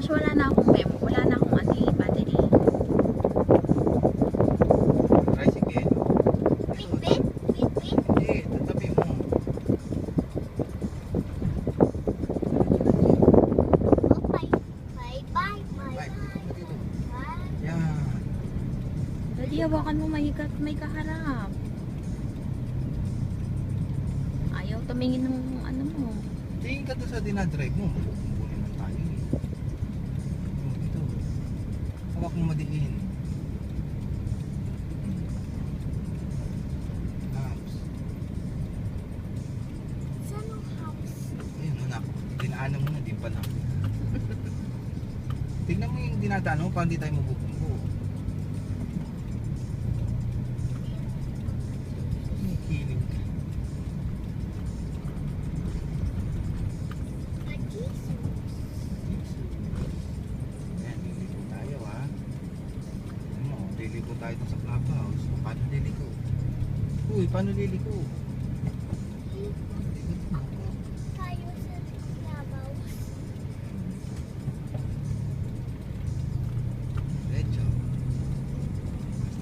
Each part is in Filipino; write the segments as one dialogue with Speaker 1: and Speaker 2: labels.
Speaker 1: Tapos wala na akong memo. Wala na akong ano eh, battery.
Speaker 2: Tricycle.
Speaker 3: Bit-bit? Bit-bit?
Speaker 2: Hindi, tatabi mo.
Speaker 3: Okay. Bye-bye.
Speaker 2: Bye.
Speaker 3: Bye-bye.
Speaker 2: Dito.
Speaker 3: Bye.
Speaker 2: Yan.
Speaker 1: Daddy, hawakan mo may kaharap. Ayaw tumingin ng ano mo.
Speaker 2: Tingin ka doon sa dinadrive mo. Bumuli ng tayo eh. Ito. Hawak mo madiin. Laps.
Speaker 3: Saan ang house?
Speaker 2: Ayun, anak. Dinaanan mo na, di pa na. Tingnan mo yung dinadaan mo, paano di tayo mabubungko. Kilig. Ayan, liliko tayo ha. Ano mo, liliko tayo dun sa clubhouse. Paano liliko? Uy, paano liliko?
Speaker 3: Tayo sa clubhouse.
Speaker 2: Diretso.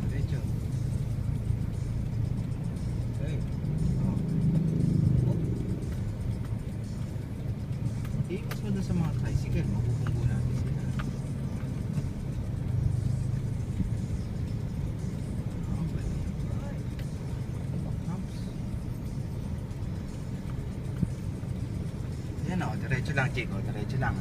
Speaker 2: Diretso. Okay. Oh. Oh. Iwas mo dun sa mga tricycle. Mabubunggo natin sila. Okay. Oops. Yan o, diretso lang, Chico. Diretso lang.